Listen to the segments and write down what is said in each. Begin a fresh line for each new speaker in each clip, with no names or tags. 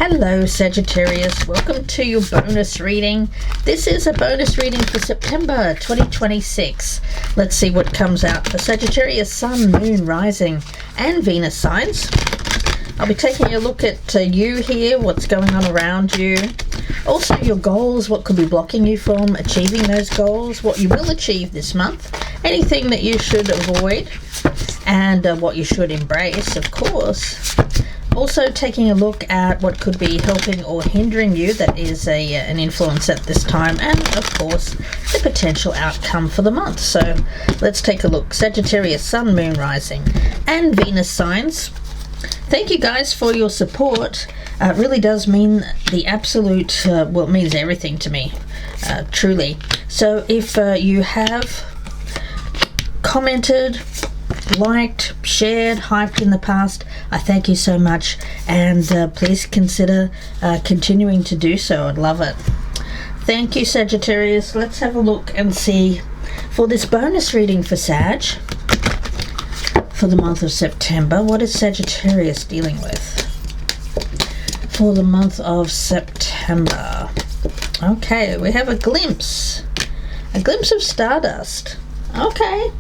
Hello Sagittarius, welcome to your bonus reading. This is a bonus reading for September 2026. Let's see what comes out for Sagittarius Sun, Moon, Rising and Venus signs. I'll be taking a look at you here, what's going on around you. Also your goals, what could be blocking you from achieving those goals, what you will achieve this month, anything that you should avoid, and what you should embrace, of course. Also taking a look at what could be helping or hindering you that is an influence at this time, and of course the potential outcome for the month. So let's take a look. Sagittarius Sun, Moon, Rising and Venus signs. Thank you guys for your support. It really does mean the absolute, well, it means everything to me, truly. So if you have commented, liked, shared, hyped in the past, I thank you so much, and please consider continuing to do so. I'd love it. Thank you, Sagittarius. Let's have a look and see for this bonus reading for Sag for the month of September. What is Sagittarius dealing with for the month of September? Okay, we have a glimpse of stardust. Okay,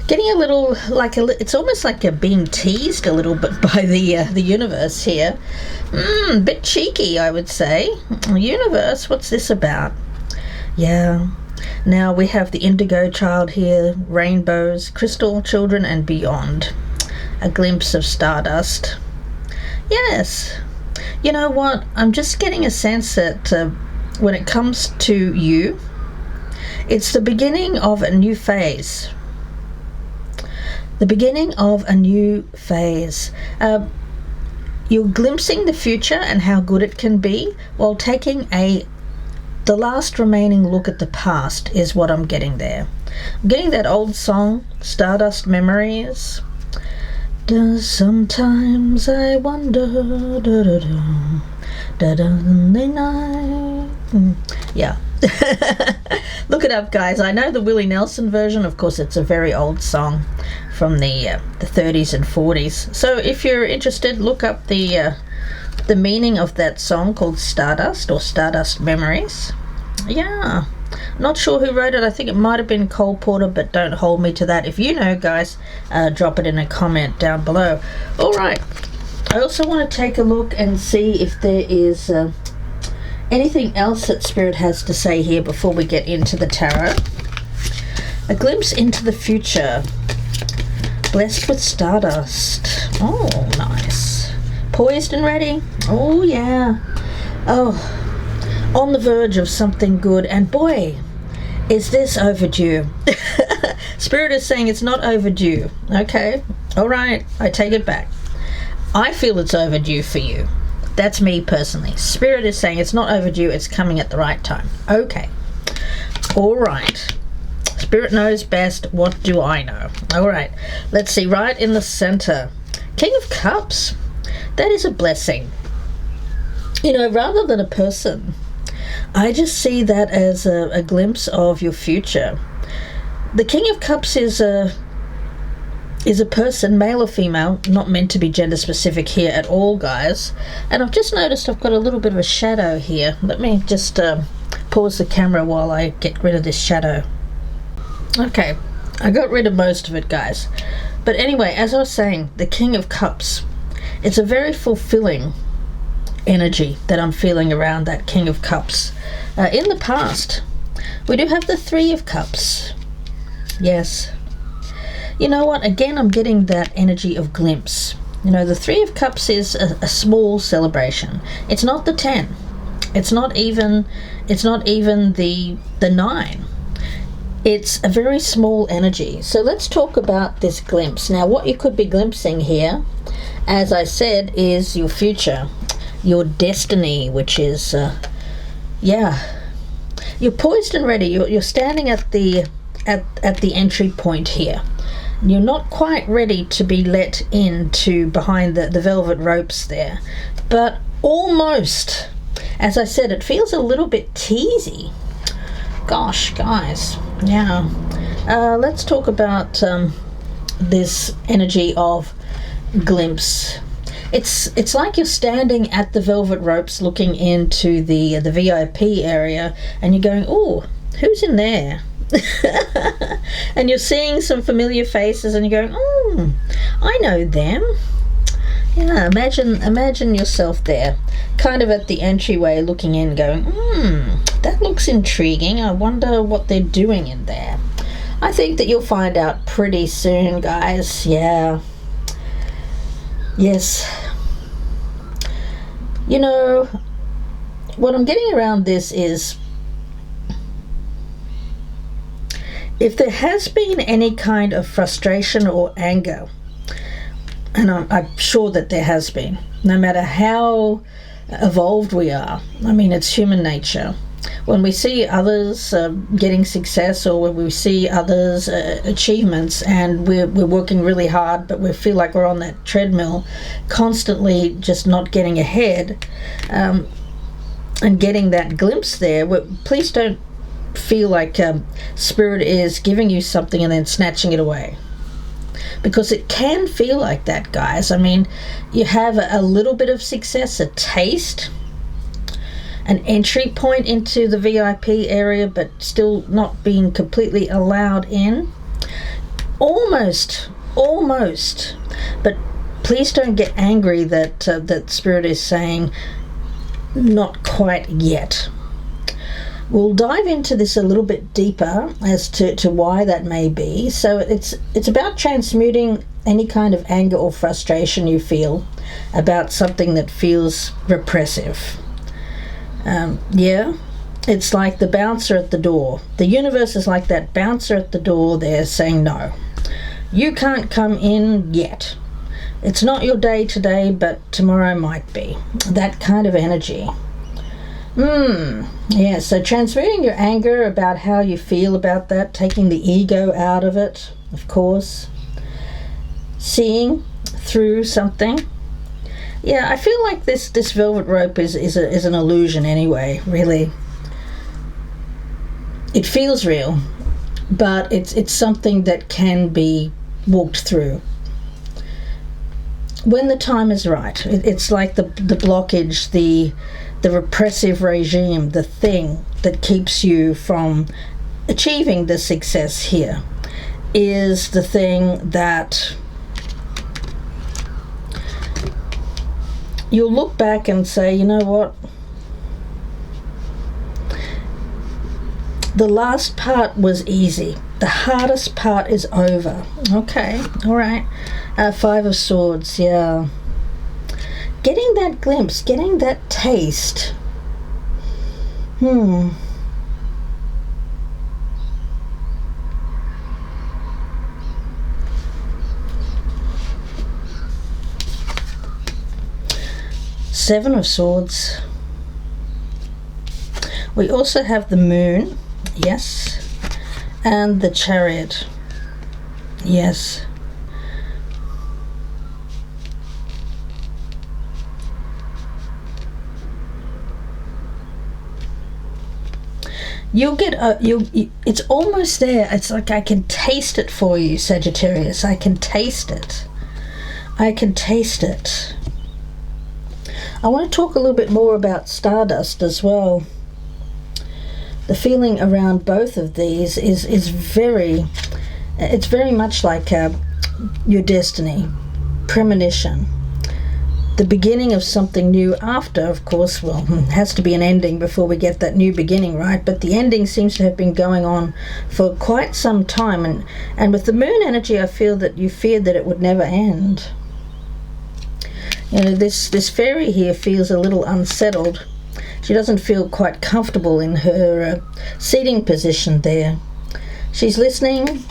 getting a little like it's almost like you're being teased a little bit by the universe here. A bit cheeky, I would say. Universe, what's this about? Yeah. Now we have the indigo child here, rainbows, crystal children and beyond. A glimpse of stardust. Yes. You know what? I'm just getting a sense that when it comes to you, it's the beginning of a new phase. The beginning of a new phase. You're glimpsing the future and how good it can be while taking the last remaining look at the past is what I'm getting there. I'm getting that old song, Stardust Memories. Sometimes I wonder, yeah. Look it up, guys. I know the Willie Nelson version. Of course, it's a very old song from the 30s and 40s. So if you're interested, look up the meaning of that song called Stardust or Stardust Memories. Yeah. Not sure who wrote it. I think it might have been Cole Porter, but don't hold me to that. If you know, guys, drop it in a comment down below. All right. I also want to take a look and see if there is anything else that Spirit has to say here before we get into the tarot. A glimpse into the future. Blessed with stardust. Oh, nice. Poised and ready. Oh, yeah. Oh, on the verge of something good. And boy, is this overdue. Spirit is saying it's not overdue. Okay. All right. I take it back. I feel it's overdue for you. That's me personally. Spirit is saying it's not overdue, it's coming at the right time. Okay. All right. Spirit knows best. What do I know? All right. Let's see. Right in the center. King of Cups. That is a blessing. You know, rather than a person, I just see that as a glimpse of your future. The King of Cups is a person, male or female, not meant to be gender specific here at all, guys. And I've just noticed I've got a little bit of a shadow here. Let me just pause the camera while I get rid of this shadow. Okay, I got rid of most of it, guys. But anyway, as I was saying, the King of Cups, it's a very fulfilling energy that I'm feeling around that King of Cups. In the past, we do have the Three of Cups. Yes. You know what? Again, I'm getting that energy of glimpse. You know, the Three of Cups is a small celebration. It's not the 10. It's not even the 9. It's a very small energy. So let's talk about this glimpse. Now, what you could be glimpsing here, as I said, is your future, your destiny, which is, yeah, you're poised and ready. You're standing at the entry point here. You're not quite ready to be let into behind the velvet ropes there, but almost. As I said, it feels a little bit teasy. Gosh, guys, yeah. Let's talk about this energy of glimpse. It's like you're standing at the velvet ropes looking into the VIP area, and you're going, oh, who's in there? And you're seeing some familiar faces, and you're going, oh, I know them. Yeah, imagine yourself there, kind of at the entryway looking in, going, that looks intriguing. I wonder what they're doing in there. I think that you'll find out pretty soon, guys. Yeah. Yes. You know, what I'm getting around this is, if there has been any kind of frustration or anger, and I'm sure that there has been, no matter how evolved we are, I mean, it's human nature. When we see others getting success, or when we see others' achievements, and we're working really hard, but we feel like we're on that treadmill, constantly just not getting ahead, and getting that glimpse there, please don't feel like Spirit is giving you something and then snatching it away. Because it can feel like that, guys. I mean, you have a little bit of success, a taste, an entry point into the VIP area, but still not being completely allowed in. Almost. But please don't get angry that Spirit is saying not quite yet. We'll dive into this a little bit deeper as to why that may be. So it's about transmuting any kind of anger or frustration you feel about something that feels repressive. It's like the bouncer at the door. The universe is like that bouncer at the door there saying, no, you can't come in yet. It's not your day today, but tomorrow might be. That kind of energy. Yeah, so transmuting your anger about how you feel about that, taking the ego out of it, of course. Seeing through something. Yeah, I feel like this velvet rope is an illusion anyway, really. It feels real, but it's something that can be walked through when the time is right. It's like the blockage, the repressive regime, the thing that keeps you from achieving the success here, is the thing that you'll look back and say, you know what? The last part was easy. The hardest part is over. Okay, all right. Five of Swords, yeah. Getting that glimpse, getting that taste. Seven of Swords. We also have the Moon, yes, and the Chariot, yes. You'll get it's almost there. It's like I can taste it for you, Sagittarius. I can taste it. I want to talk a little bit more about Stardust as well. The feeling around both of these is very, it's very much like your destiny, premonition, the beginning of something new after, of course, well, it has to be an ending before we get that new beginning, right? But the ending seems to have been going on for quite some time, and with the Moon energy, I feel that you feared that it would never end. You know, this fairy here feels a little unsettled. She doesn't feel quite comfortable in her seating position there. She's listening.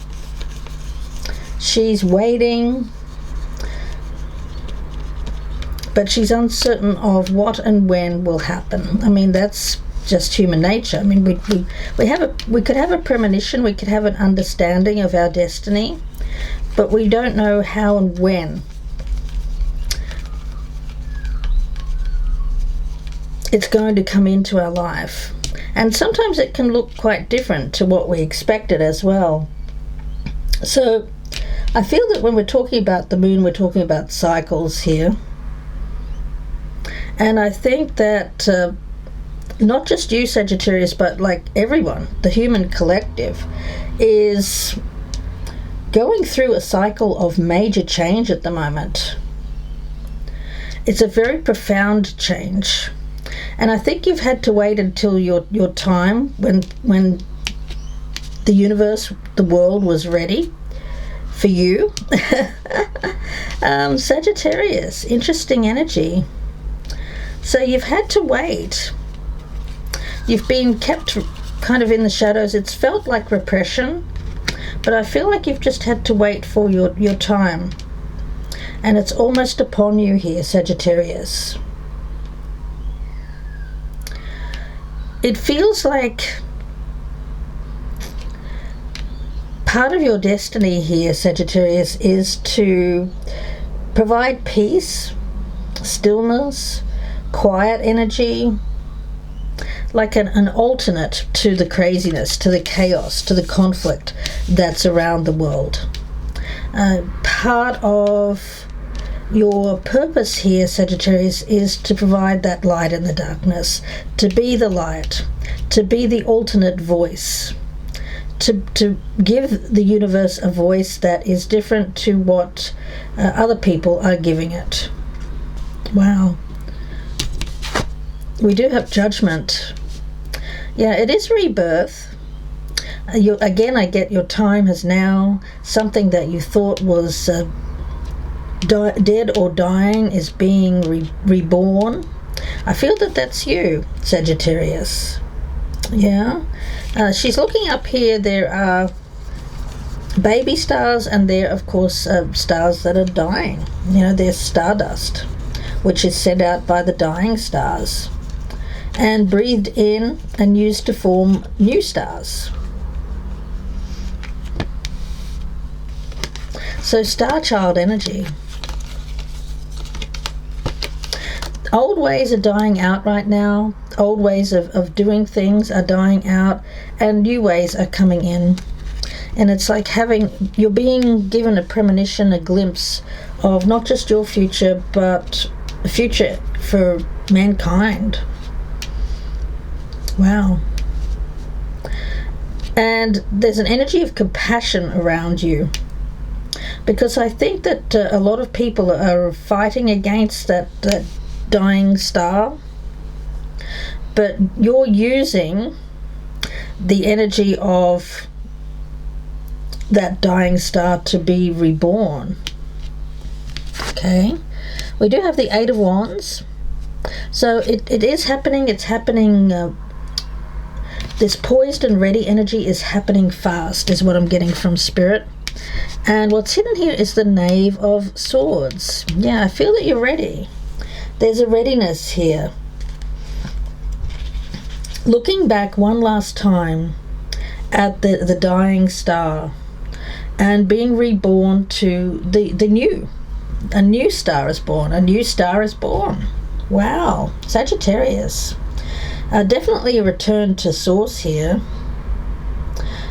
She's waiting. But she's uncertain of what and when will happen. I mean, that's just human nature. I mean, we could have a premonition, we could have an understanding of our destiny, but we don't know how and when it's going to come into our life. And sometimes it can look quite different to what we expected as well. So I feel that when we're talking about the Moon, we're talking about cycles here. And I think that not just you, Sagittarius, but like everyone, the human collective, is going through a cycle of major change at the moment. It's a very profound change. And I think you've had to wait until your time when the universe, the world was ready for you. Sagittarius, interesting energy. So you've had to wait. You've been kept kind of in the shadows. It's felt like repression, but I feel like you've just had to wait for your time. And it's almost upon you here, Sagittarius. It feels like part of your destiny here, Sagittarius, is to provide peace, stillness, quiet energy, like an alternate to the craziness, to the chaos, to the conflict that's around the world. Part of your purpose here, Sagittarius, is to provide that light in the darkness, to be the light, to be the alternate voice, to give the universe a voice that is different to what other people are giving it. Wow. We do have Judgment. Yeah, it is rebirth. Again, I get your time has now, something that you thought was dead or dying is being reborn. I feel that that's you, Sagittarius. Yeah. She's looking up here. There are baby stars, and there, of course, stars that are dying. You know, there's stardust, which is sent out by the dying stars and breathed in and used to form new stars. So star child energy. Old ways are dying out right now. Old ways of doing things are dying out, and new ways are coming in. And it's like you're being given a premonition, a glimpse of not just your future, but the future for mankind. Wow. And there's an energy of compassion around you, because I think that a lot of people are fighting against that dying star, but you're using the energy of that dying star to be reborn. Okay, we do have the Eight of Wands, so it is happening. It's happening. This poised and ready energy is happening fast, is what I'm getting from Spirit. And what's hidden here is the Knave of Swords. Yeah, I feel that you're ready. There's a readiness here. Looking back one last time at the dying star and being reborn to the new. A new star is born. A new star is born. Wow. Sagittarius. Definitely a return to source here.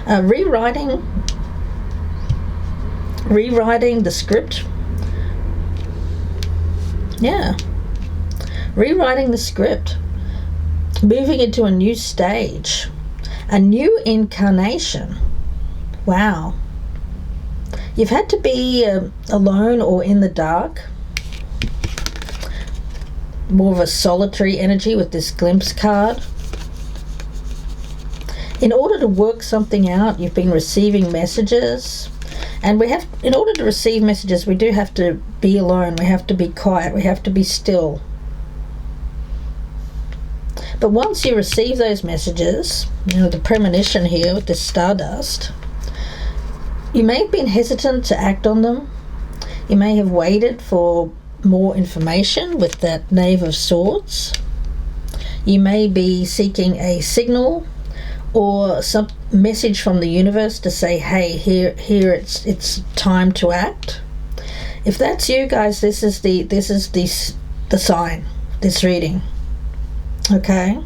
Rewriting the script. Yeah. Rewriting the script. Moving into a new stage. A new incarnation. Wow. You've had to be alone or in the dark. More of a solitary energy with this glimpse card. In order to work something out, you've been receiving messages. And in order to receive messages, we do have to be alone. We have to be quiet. We have to be still. But once you receive those messages, the premonition here with this stardust, you may have been hesitant to act on them. You may have waited for more information with that Knave of Swords. You may be seeking a signal or some message from the universe to say, hey, here it's time to act. If that's you guys, this is the sign, this reading. Okay?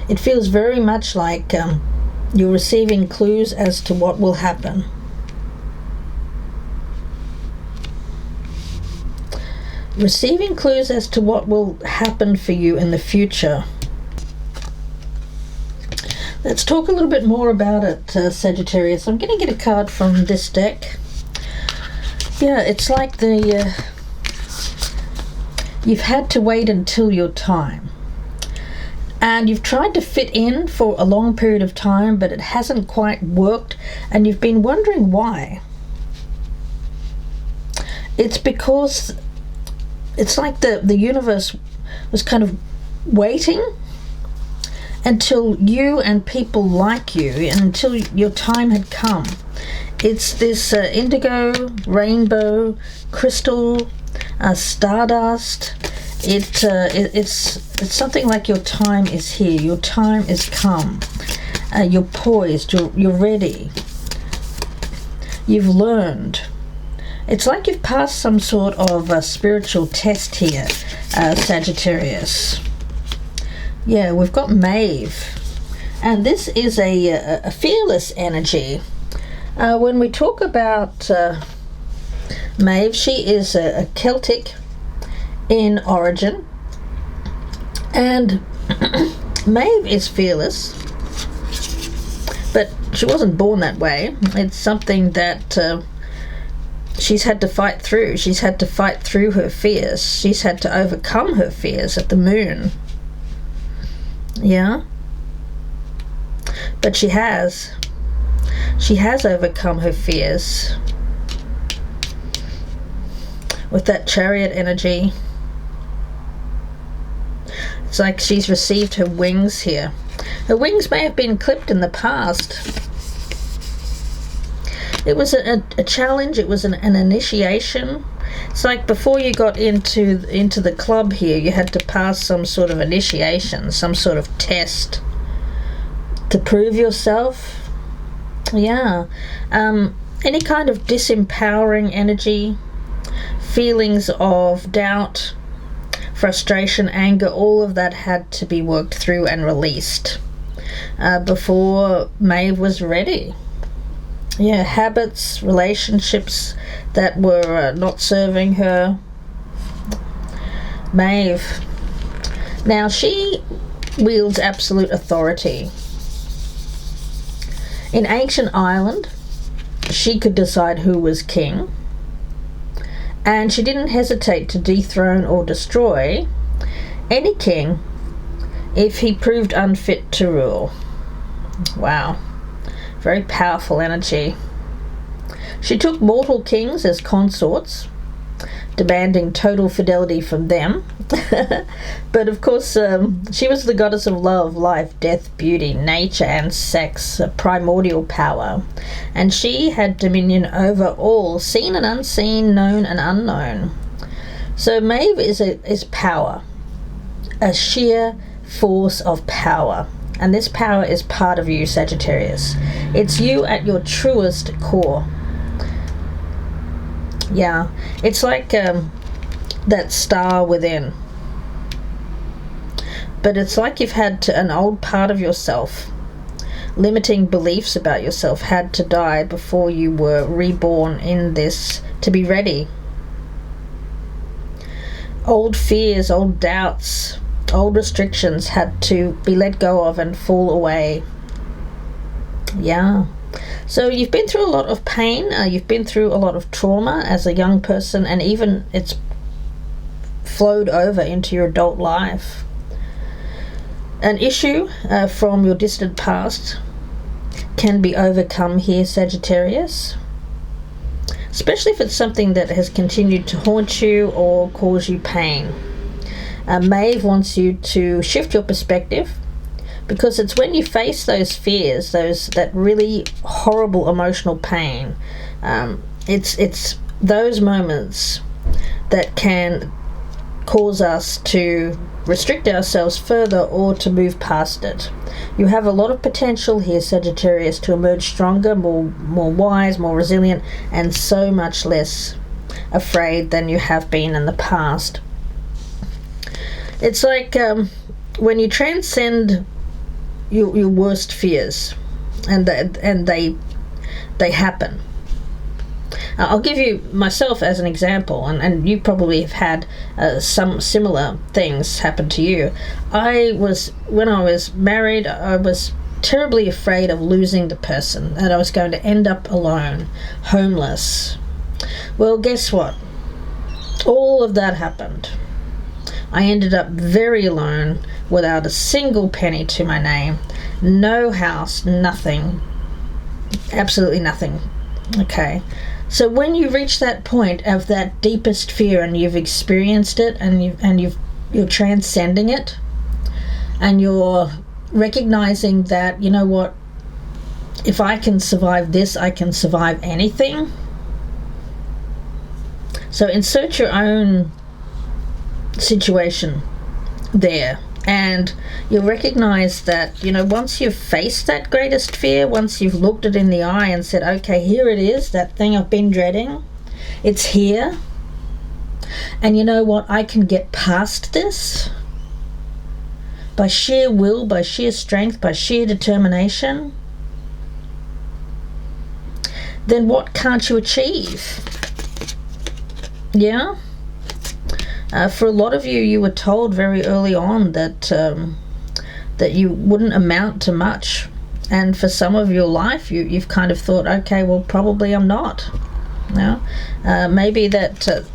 It feels very much like you're receiving clues as to what will happen. Receiving clues as to what will happen for you in the future. Let's talk a little bit more about it, Sagittarius. I'm going to get a card from this deck. Yeah, it's like you've had to wait until your time. And you've tried to fit in for a long period of time, but it hasn't quite worked, and you've been wondering why. It's because it's like the universe was kind of waiting until you and people like you, until your time had come. It's this indigo, rainbow, crystal, stardust. It's something like your time is here. Your time is come. You're poised. You're ready. You've learned. It's like you've passed some sort of spiritual test here, Sagittarius. Yeah, we've got Maeve, and this is a fearless energy. When we talk about Maeve, she is a Celtic in origin, and Maeve is fearless, but she wasn't born that way. It's something that she's had to fight through. She's had to fight through her fears. She's had to overcome her fears at the moon. Yeah, but she has overcome her fears with that Chariot energy. It's like she's received her wings here. Her wings may have been clipped in the past. It was a challenge. It was an initiation. It's like before you got into the club here, you had to pass some sort of initiation, some sort of test to prove yourself. Yeah. Any kind of disempowering energy, feelings of doubt, frustration, anger, all of that had to be worked through and released before Maeve was ready. Yeah, habits, relationships that were not serving her. Maeve. Now, she wields absolute authority. In ancient Ireland, she could decide who was king, and she didn't hesitate to dethrone or destroy any king if he proved unfit to rule. Wow. Very powerful energy. She took mortal kings as consorts, demanding total fidelity from them. But of course, she was the goddess of love, life, death, beauty, nature, and sex, a primordial power. And she had dominion over all, seen and unseen, known and unknown. So Maeve is power, a sheer force of power. And this power is part of you, Sagittarius. It's you at your truest core. Yeah, it's like that star within. But it's like you've had an old part of yourself, limiting beliefs about yourself, had to die before you were reborn in this to be ready. Old fears, old doubts, old restrictions had to be let go of and fall away. Yeah. So you've been through a lot of pain, you've been through a lot of trauma as a young person, and even it's flowed over into your adult life. An issue from your distant past can be overcome here, Sagittarius, especially if it's something that has continued to haunt you or cause you pain. Maeve wants you to shift your perspective, because it's when you face those fears, that really horrible emotional pain, it's those moments that can cause us to restrict ourselves further or to move past it. You have a lot of potential here, Sagittarius, to emerge stronger, more wise, more resilient, and so much less afraid than you have been in the past. It's like when you transcend your worst fears, and they happen. I'll give you myself as an example, and you probably have had some similar things happen to you. When I was married, I was terribly afraid of losing the person, that I was going to end up alone, homeless. Well, guess what? All of that happened. I ended up very alone, without a single penny to my name, no house, nothing, absolutely nothing. Okay, so when you reach that point of that deepest fear, and you've experienced it, and you're transcending it, and you're recognizing that, you know what, if I can survive this, I can survive anything. So insert your own situation there, and you'll recognize that, you know, once you've faced that greatest fear, once you've looked it in the eye and said, okay, here it is, that thing I've been dreading, it's here, and you know what, I can get past this by sheer will, by sheer strength, by sheer determination. Then what can't you achieve? Yeah? For a lot of you, you were told very early on that you wouldn't amount to much, and for some of your life, you've kind of thought, okay, well, probably I'm not. No, maybe that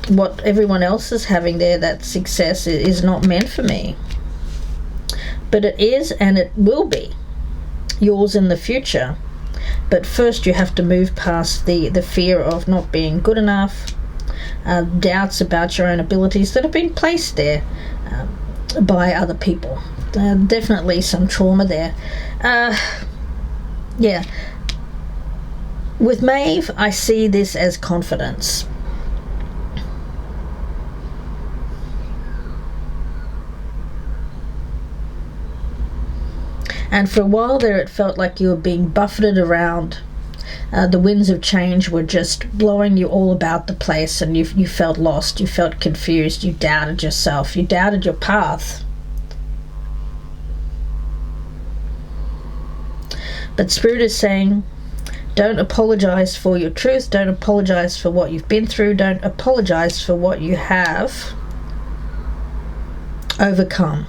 what everyone else is having there, that success, is not meant for me, but it is, and it will be yours in the future. But first, you have to move past the fear of not being good enough. Doubts about your own abilities that have been placed there by other people. Definitely some trauma there. Yeah. With Maeve, I see this as confidence. And for a while there, it felt like you were being buffeted around. The winds of change were just blowing you all about the place, and you felt lost, you felt confused, you doubted yourself, you doubted your path. But Spirit is saying, don't apologize for your truth, don't apologize for what you've been through, don't apologize for what you have overcome.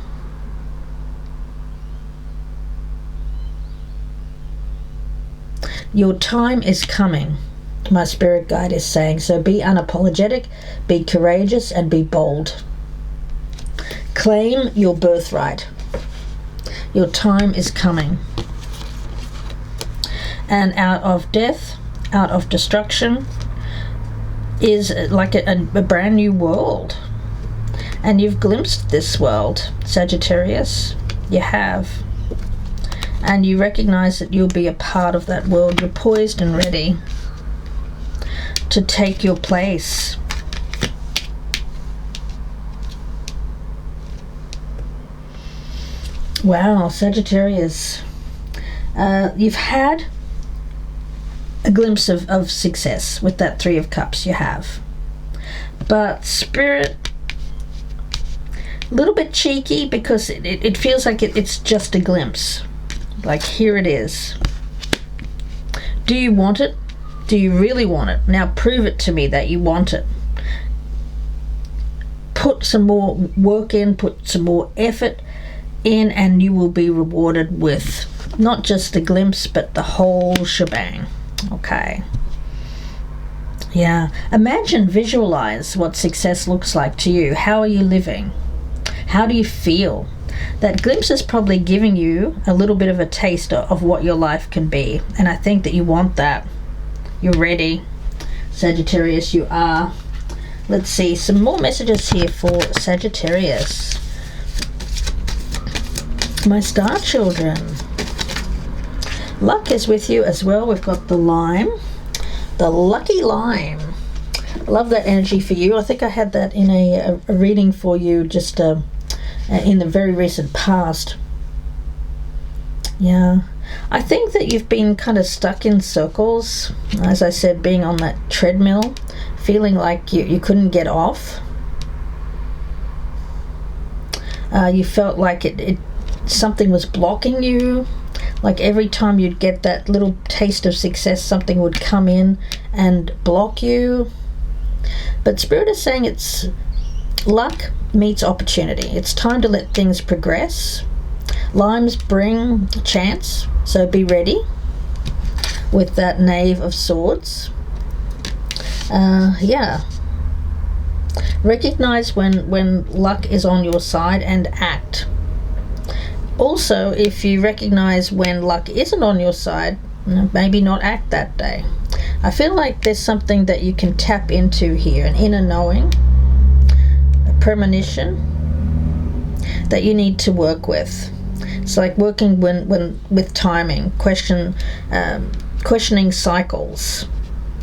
Your time is coming, my spirit guide is saying. So be unapologetic, be courageous, and be bold. Claim your birthright. Your time is coming. And out of death, out of destruction, is like a brand new world. And you've glimpsed this world, Sagittarius. You have. And you recognize that you'll be a part of that world. You're poised and ready to take your place. Wow, Sagittarius. You've had a glimpse of success with that Three of Cups. You have. But Spirit, a little bit cheeky, because it feels like it's just a glimpse. Like, here it is. Do you want it? Do you really want it? Now prove it to me that you want it. Put some more work in, put some more effort in, and you will be rewarded with not just a glimpse, but the whole shebang. Okay. Yeah. Imagine, visualize what success looks like to you. How are you living? How do you feel? That glimpse is probably giving you a little bit of a taste of what your life can be. And I think that you want that. You're ready. Sagittarius, you are. Let's see, some more messages here for Sagittarius. My star children. Luck is with you as well. We've got the lime. The lucky lime. I love that energy for you. I think I had that in a reading for you just in the very recent past. Yeah. I think that you've been kind of stuck in circles. As I said, being on that treadmill, feeling like you couldn't get off. You felt like something was blocking you, Like every time you'd get that little taste of success, something would come in and block you. But Spirit is saying it's luck meets opportunity. It's time to let things progress. Limes bring chance, so be ready with that Knave of Swords. Yeah. Recognize when luck is on your side and act. Also, if you recognize when luck isn't on your side, maybe not act that day. I feel like there's something that you can tap into here, an inner knowing, a premonition that you need to work with. It's like working with timing, questioning cycles,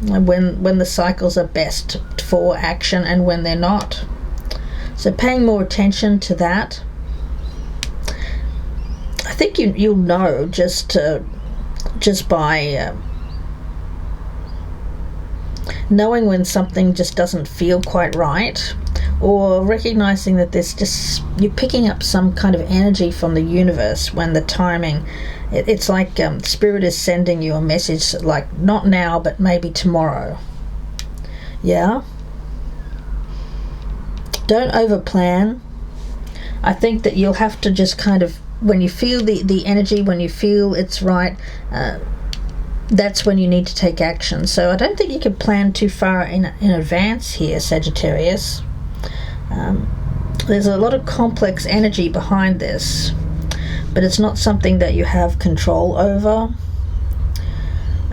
when the cycles are best for action and when they're not. So paying more attention to that. I think you'll know just by knowing when something just doesn't feel quite right, or recognizing that you're picking up some kind of energy from the universe when the timing, it's like Spirit is sending you a message, like not now but maybe tomorrow. Yeah, don't overplan. I think that you'll have to just kind of, when you feel the energy, when you feel it's right, that's when you need to take action. So I don't think you can plan too far in advance here, Sagittarius. There's a lot of complex energy behind this, but it's not something that you have control over.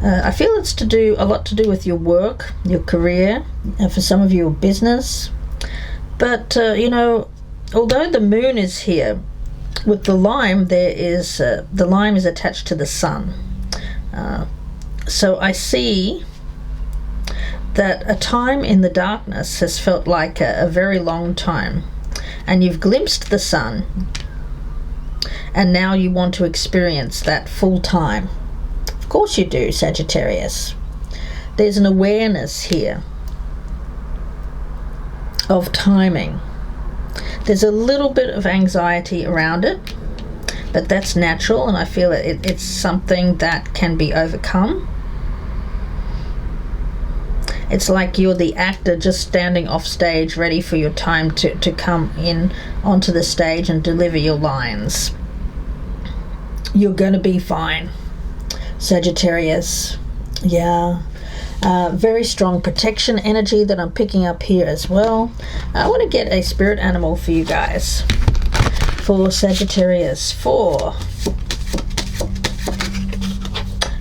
I feel it's a lot to do with your work, your career, and for some of you, your business. But although the moon is here, with the lime, the lime is attached to the sun. So I see that a time in the darkness has felt like a very long time, and you've glimpsed the sun, and now you want to experience that full time. Of course you do, Sagittarius. There's an awareness here of timing. There's a little bit of anxiety around it, but that's natural, and I feel it's something that can be overcome. It's like you're the actor just standing off stage, ready for your time to come in onto the stage and deliver your lines. You're going to be fine, Sagittarius. Yeah. Very strong protection energy that I'm picking up here as well. I want to get a spirit animal for you guys. For Sagittarius. For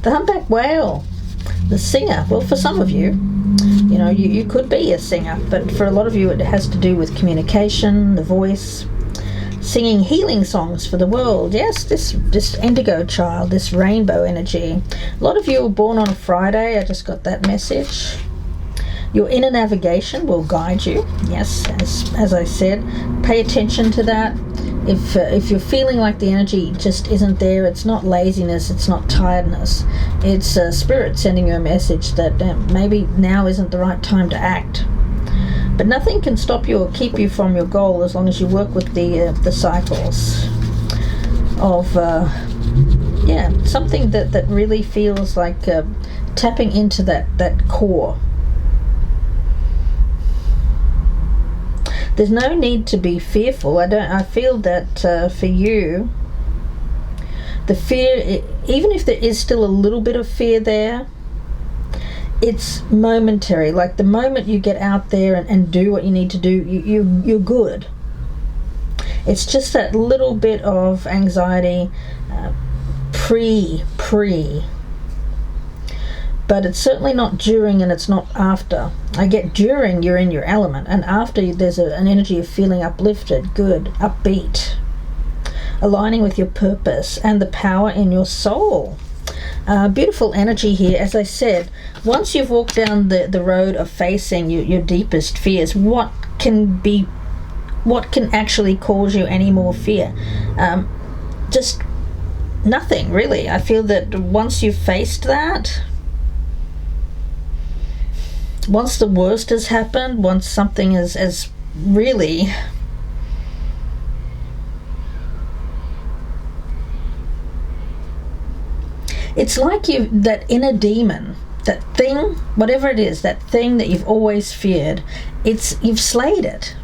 the humpback whale. The singer. Well, for some of you, you could be a singer, but for a lot of you it has to do with communication, the voice, singing healing songs for the world. Yes, this indigo child, this rainbow energy. A lot of you were born on a Friday. I just got that message. Your inner navigation will guide you. Yes, as I said, pay attention to that. If you're feeling like the energy just isn't there, it's not laziness, it's not tiredness. It's Spirit sending you a message that maybe now isn't the right time to act. But nothing can stop you or keep you from your goal as long as you work with the cycles of something that really feels like tapping into that core. There's no need to be fearful. I feel that for you, the fear, even if there is still a little bit of fear there, it's momentary. Like the moment you get out there and do what you need to do, you're good. It's just that little bit of anxiety pre. But it's certainly not during, and it's not after. I get during, you're in your element, and after there's an energy of feeling uplifted, good, upbeat, aligning with your purpose and the power in your soul. Beautiful energy here. As I said, once you've walked down the road of facing your deepest fears, what can actually cause you any more fear? Just nothing, really. I feel that once you've faced that, once the worst has happened, once something has really It's like that inner demon, that thing, whatever it is, that thing that you've always feared, you've slayed it.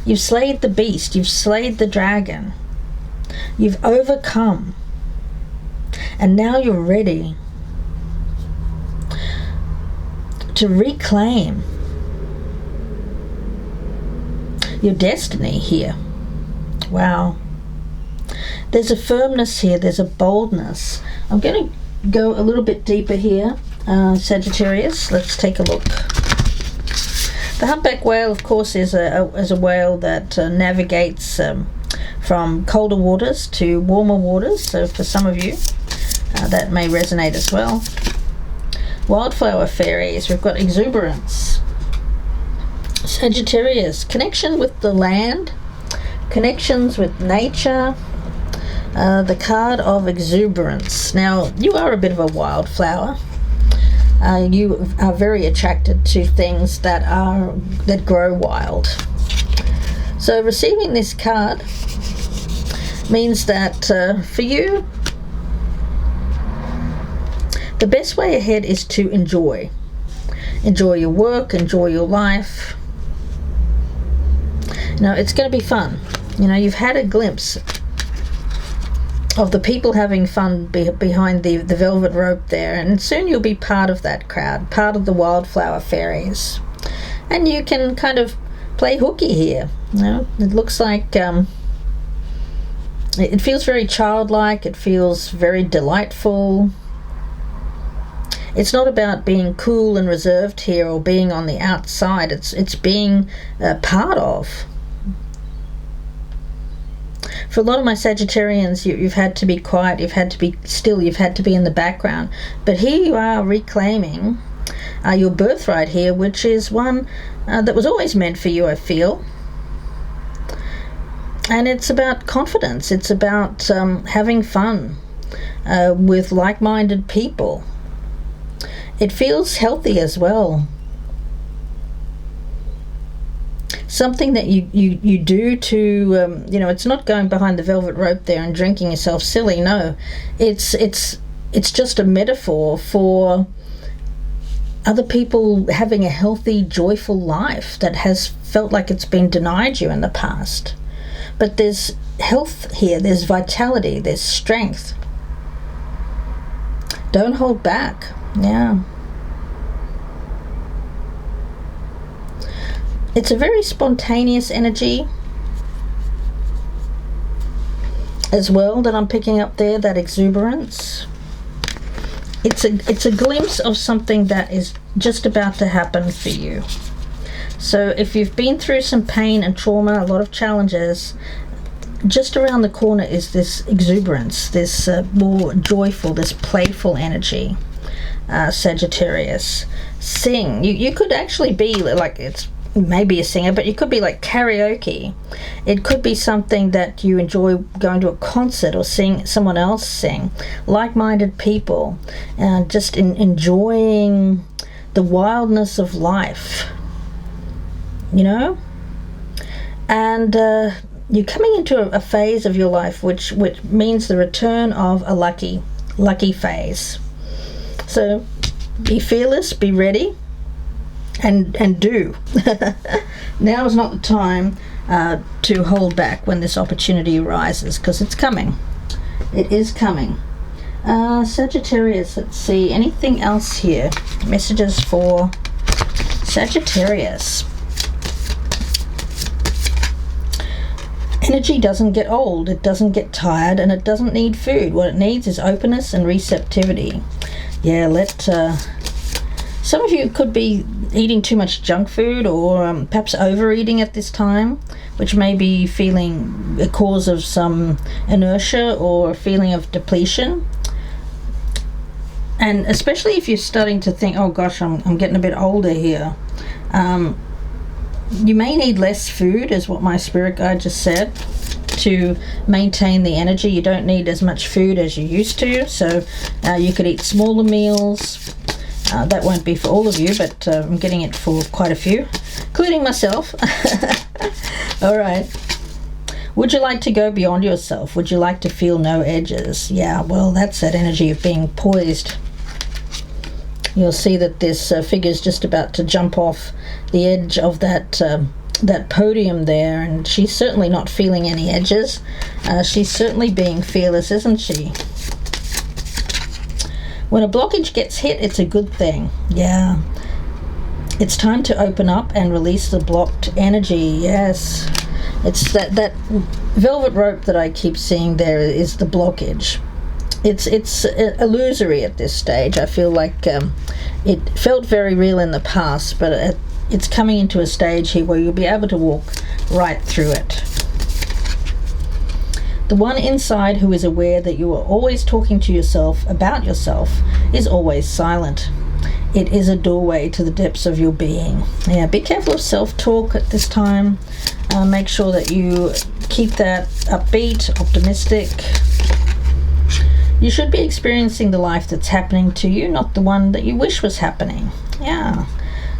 You've slayed the beast, you've slayed the dragon. You've overcome. And now you're ready to reclaim your destiny here. Wow. There's a firmness here, there's a boldness. I'm going to go a little bit deeper here, Sagittarius. Let's take a look. The humpback whale, of course, is a whale that navigates from colder waters to warmer waters, so for some of you that may resonate as well. Wildflower fairies, we've got Exuberance. Sagittarius, connection with the land, connections with nature. The card of Exuberance. Now, you are a bit of a wildflower. You are very attracted to things that grow wild. So receiving this card means that for you, the best way ahead is to enjoy your work, enjoy your life. It's going to be fun. You've had a glimpse of the people having fun behind the velvet rope there, and soon you'll be part of that crowd, part of the wildflower fairies, and you can kind of play hooky here. It looks like it feels very childlike, it feels very delightful. It's not about being cool and reserved here or being on the outside. It's being part of. For a lot of my Sagittarians, you've had to be quiet, you've had to be still, you've had to be in the background. But here you are reclaiming your birthright here, which is one that was always meant for you, I feel. And it's about confidence. It's about having fun with like-minded people. It feels healthy as well. Something that you do to, it's not going behind the velvet rope there and drinking yourself silly. No, it's just a metaphor for other people having a healthy, joyful life that has felt like it's been denied you in the past. But there's health here, there's vitality, there's strength. Don't hold back. Yeah. It's a very spontaneous energy as well that I'm picking up there, that exuberance. It's a glimpse of something that is just about to happen for you. So if you've been through some pain and trauma, a lot of challenges, just around the corner is this exuberance, this more joyful, this playful energy. Sagittarius. Sing. You could actually be like, it's maybe a singer, but you could be like karaoke. It could be something that you enjoy, going to a concert or seeing someone else sing. Like-minded people, just enjoying the wildness of life, and you're coming into a phase of your life which means the return of a lucky phase. So be fearless, be ready, and do. Now is not the time to hold back when this opportunity arises, because it's coming. It is coming. Sagittarius, let's see, anything else here? Messages for Sagittarius. Energy doesn't get old, it doesn't get tired, and it doesn't need food. What it needs is openness and receptivity. Yeah, some of you could be eating too much junk food, or perhaps overeating at this time, which may be feeling a cause of some inertia or a feeling of depletion. And especially if you're starting to think, oh gosh, I'm getting a bit older here. You may need less food, is what my spirit guide just said, to maintain the energy. You don't need as much food as you used to, so you could eat smaller meals. That won't be for all of you, but I'm getting it for quite a few, including myself. All right. Would you like to go beyond yourself? Would you like to feel no edges? Yeah, well, that's that energy of being poised. You'll see that this figure's just about to jump off the edge of that podium there, and she's certainly not feeling any edges. She's certainly being fearless, isn't she? When a blockage gets hit, it's a good thing. Yeah. It's time to open up and release the blocked energy. Yes. It's that velvet rope that I keep seeing there is the blockage. It's illusory at this stage. I feel like it felt very real in the past, but it's coming into a stage here where you'll be able to walk right through it. The one inside who is aware that you are always talking to yourself about yourself is always silent. It is a doorway to the depths of your being. Yeah, be careful of self-talk at this time. Make sure that you keep that upbeat, optimistic. You should be experiencing the life that's happening to you, not the one that you wish was happening. Yeah.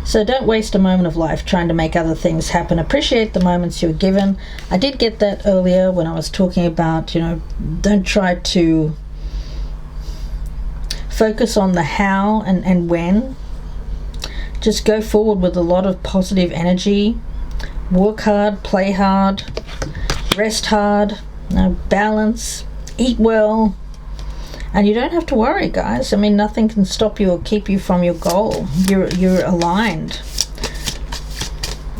So don't waste a moment of life trying to make other things happen. Appreciate the moments you're given. I did get that earlier when I was talking about, don't try to focus on the how and when. Just go forward with a lot of positive energy. Work hard, play hard, rest hard, balance, eat well. And you don't have to worry, guys. I mean, nothing can stop you or keep you from your goal. You're aligned.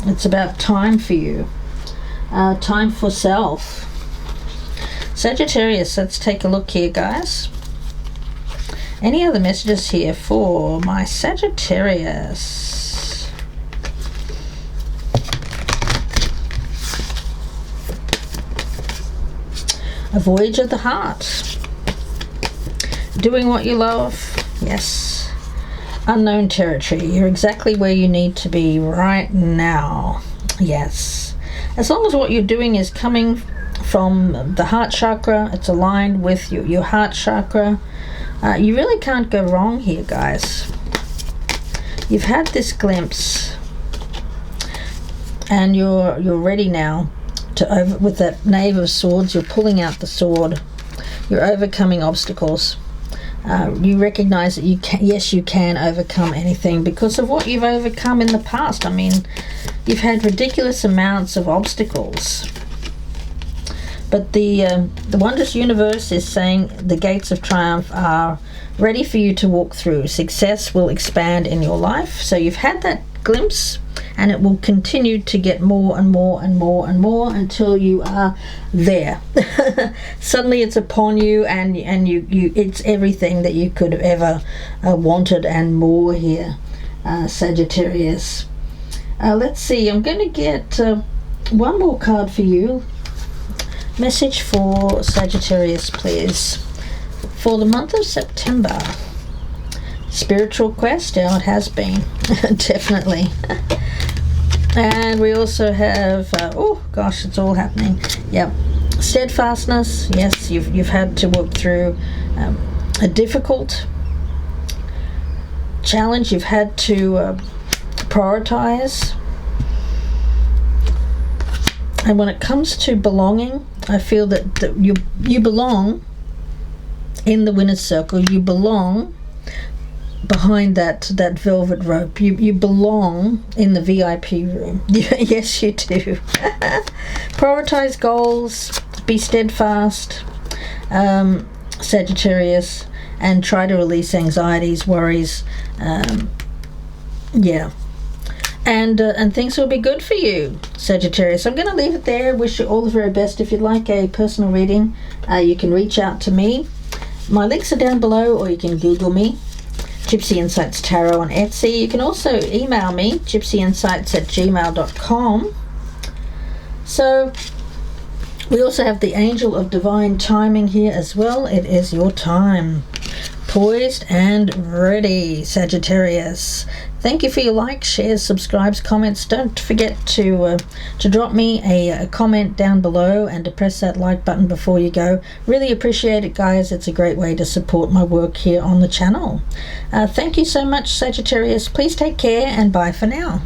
It's about time for you. Time for self. Sagittarius, let's take a look here, guys. Any other messages here for my Sagittarius? A voyage of the heart. Doing what you love. Yes. Unknown territory. You're exactly where you need to be right now. Yes. As long as what you're doing is coming from the heart chakra, it's aligned with your heart chakra, you really can't go wrong here, guys. You've had this glimpse and you're ready now to with that Knave of Swords. You're pulling out the sword. You're overcoming obstacles. You recognize that you can overcome anything because of what you've overcome in the past. I mean, you've had ridiculous amounts of obstacles, but the wondrous universe is saying the gates of triumph are ready for you to walk through. Success will expand in your life. So you've had that glimpse, and it will continue to get more and more and more and more until you are there. Suddenly it's upon you, and you it's everything that you could have ever wanted and more here, Sagittarius. Let's see, I'm going to get one more card for you. Message for Sagittarius, please, for the month of September. Spiritual quest, yeah, it has been. Definitely. And we also have oh gosh, it's all happening. Yep. Steadfastness. Yes, you've had to work through a difficult challenge. You've had to prioritize. And when it comes to belonging, I feel that you belong in the winner's circle. You belong behind that velvet rope. You belong in the VIP room. Yes, you do. Prioritize goals. Be steadfast, Sagittarius, and try to release anxieties, worries. Yeah. And things will be good for you, Sagittarius. I'm going to leave it there. Wish you all the very best. If you'd like a personal reading, you can reach out to me. My links are down below, or you can Google me, Gypsy Insights Tarot on Etsy. You can also email me, gypsyinsights@gmail.com. So we also have the Angel of Divine Timing here as well. It is your time. Poised and ready, Sagittarius. Thank you for your likes, shares, subscribes, comments. Don't forget to drop me a comment down below and to press that like button before you go. Really appreciate it, guys. It's a great way to support my work here on the channel. Thank you so much, Sagittarius. Please take care, and bye for now.